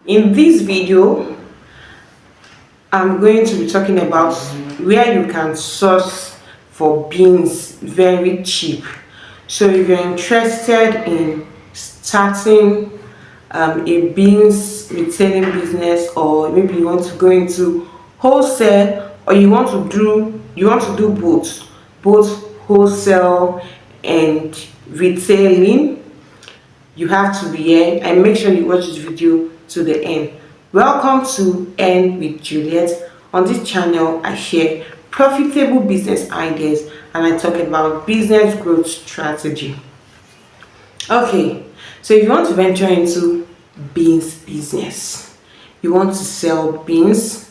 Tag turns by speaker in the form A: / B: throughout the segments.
A: In this video, I'm going to be talking about where you can source for beans very cheap. So if you're interested in starting a beans retailing business, or maybe you want to go into wholesale, or you want to do both wholesale and retailing, you have to be here and make sure you watch this video to the end. Welcome to End with Juliet. On this channel, I share profitable business ideas and I talk about business growth strategy. Okay, so if you want to venture into beans business, you want to sell beans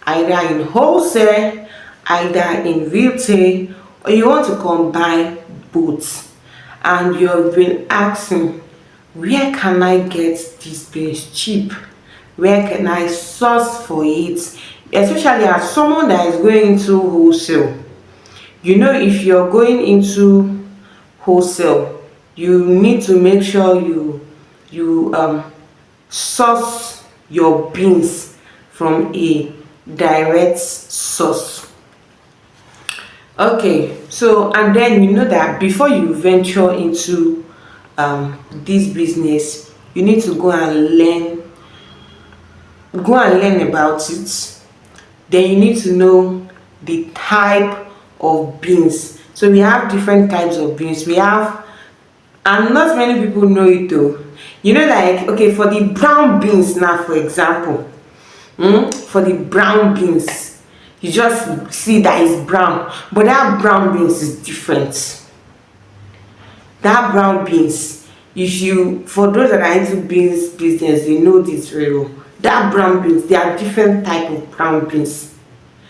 A: either in wholesale, either in retail, or you want to combine both, and you've been asking, where can I get this beans cheap? Where can I source for it? Especially as someone that is going into wholesale. If you're going into wholesale, you need to make sure you source your beans from a direct source. Okay, so and then you know that before you venture into this business, you need to go and learn about it. Then you need to know the type of beans. So we have different types of beans. And not many people know it though. Like, okay, for the brown beans now, for example, for the brown beans, you just see that it's brown, but that brown beans is different. That brown beans, for those that are into beans business, they know this very well. That brown beans, there are different type of brown beans.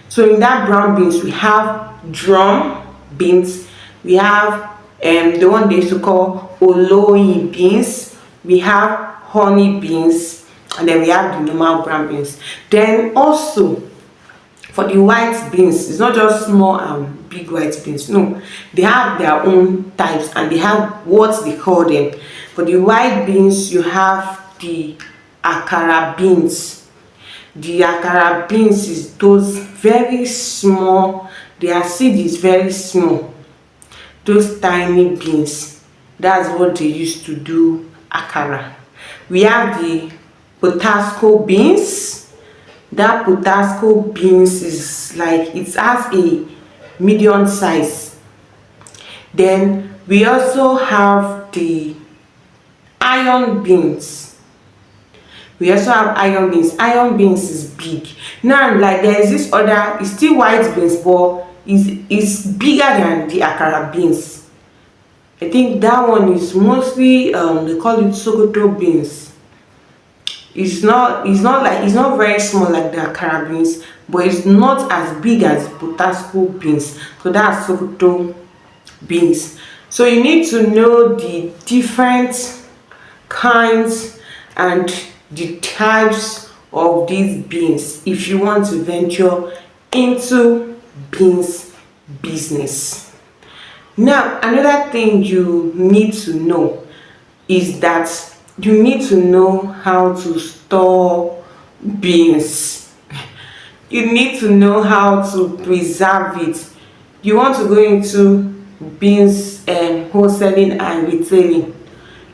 A: So in that brown beans, we have drum beans, we have the one they used to call oloi beans, we have honey beans, and then we have the normal brown beans. Then also for the white beans, it's not just small and big white beans. No, they have their own types and they have what they call them. For the white beans, you have the akara beans. The akara beans is those very small, their seed is very small, those tiny beans. That's what they used to do akara. We have the potasco beans. That potasco beans is like, it has a medium size. Then we also have the iron beans. Iron beans is big. Now, like, there is this other, it's still white beans, but it's bigger than the akara beans. I think that one is mostly they call it sokoto beans. It's not very small like the akara beans, but it's not as big as potasco beans. So that's sokoto beans. So you need to know the different kinds and the types of these beans if you want to venture into beans business. Now, another thing you need to know is that you need to know how to store beans. You need to know how to preserve it. You want to go into beans wholesaling and retailing,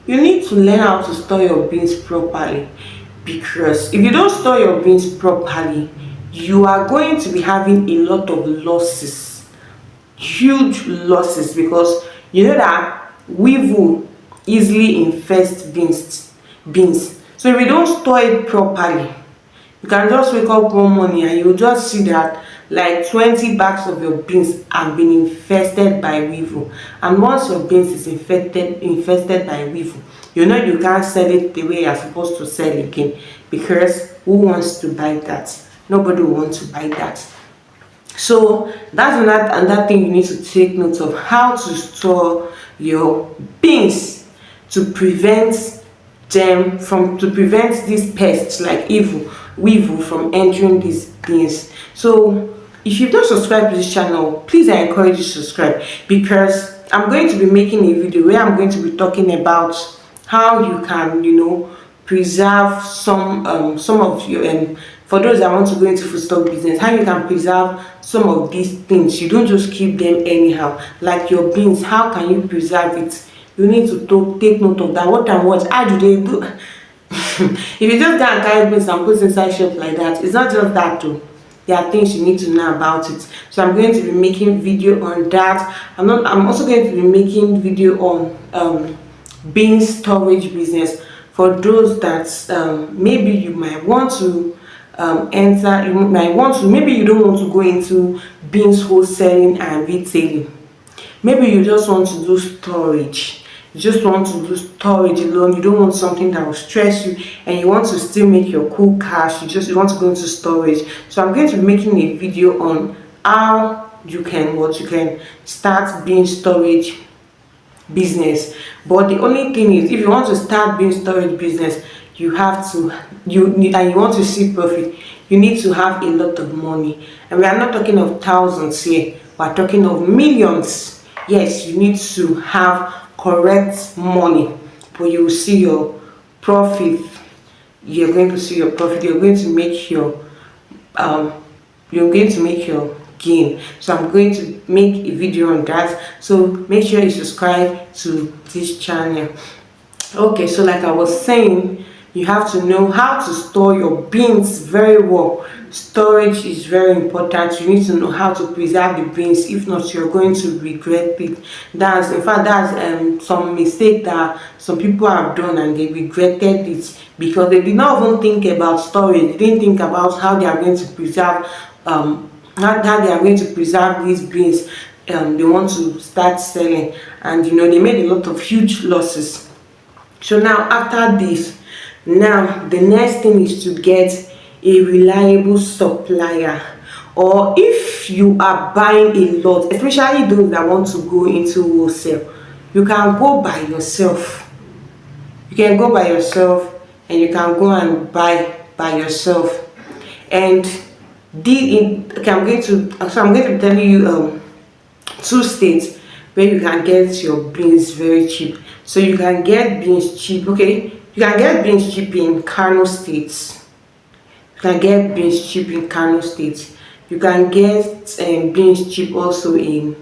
A: you need to learn how to store your beans properly, because if you don't store your beans properly, you are going to be having a lot of losses, huge losses, because you know that weevil easily infests beans. So if you don't store it properly, you can just wake up one morning and you'll just see that like 20 bags of your beans have been infested by weevil. And once your beans is infested by weevil, you can't sell it the way you're supposed to sell again, because who wants to buy that? Nobody will want to buy that. So that's another thing you need to take note of, how to store your beans to prevent these pests like weevil from entering these beans. So if you've not subscribed to this channel, please, I encourage you to subscribe, because I'm going to be making a video where I'm going to be talking about how you can preserve some of your for those that want to go into food stock business, how you can preserve some of these things. You don't just keep them anyhow. Like your beans, how can you preserve it? You need to take note of that. What and what, how do they do? If you just go and carry beans and put inside shelf like that, it's not just that too. There are things you need to know about it. So I'm going to be making video on that. I'm also going to be making video on beans storage business for those that maybe you might want to enter. You might want to, maybe you don't want to go into beans wholesaling and retailing. Maybe you just want to do storage. You just want to do storage alone. You don't want something that will stress you, and you want to still make your cool cash. You want to go into storage. So I'm going to be making a video on how you can start beans storage business. But the only thing is, if you want to start beans storage business, you have to and you want to see profit, you need to have a lot of money. And we are not talking of thousands here, we're talking of millions. Yes, you need to have correct money, but you will see your profit. You're going to see your profit. You're going to make your gain. So I'm going to make a video on that. So make sure you subscribe to this channel. Okay, so like I was saying, you have to know how to store your beans very well. Storage is very important. You need to know how to preserve the beans. If not, you're going to regret it. That's some mistake that some people have done, and they regretted it because they did not even think about storage. They didn't think about how they are going to preserve how they are going to preserve these beans. They want to start selling, and they made a lot of huge losses. So now after this, now the next thing is to get a reliable supplier. Or if you are buying a lot, especially those that want to go into wholesale, you can go by yourself. You can go by yourself, and you can go and buy by yourself. And I'm going to be telling you 2 states where you can get your beans very cheap. So you can get beans cheap. Okay, you can get beans cheap in Kano State. You can get beans cheap in Kano State. You can get beans cheap also in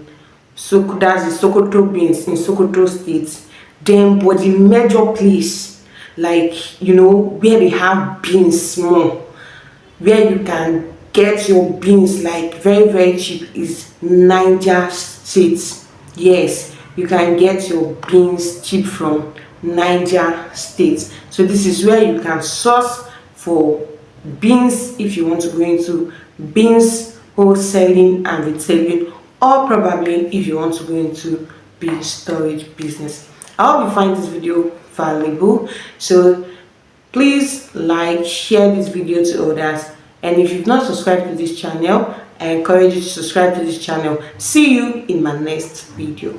A: that's the Sokoto beans in Sokoto State. Then, but the major place, like where they have beans more, where you can get your beans like very, very cheap, is Niger State. Yes, you can get your beans cheap from Niger State. So this is where you can source for beans if you want to go into beans wholesaling and retailing, or probably if you want to go into beans storage business. I hope you find this video valuable. So please like, share this video to others, and if you've not subscribed to this channel, I encourage you to subscribe to this channel. See you in my next video.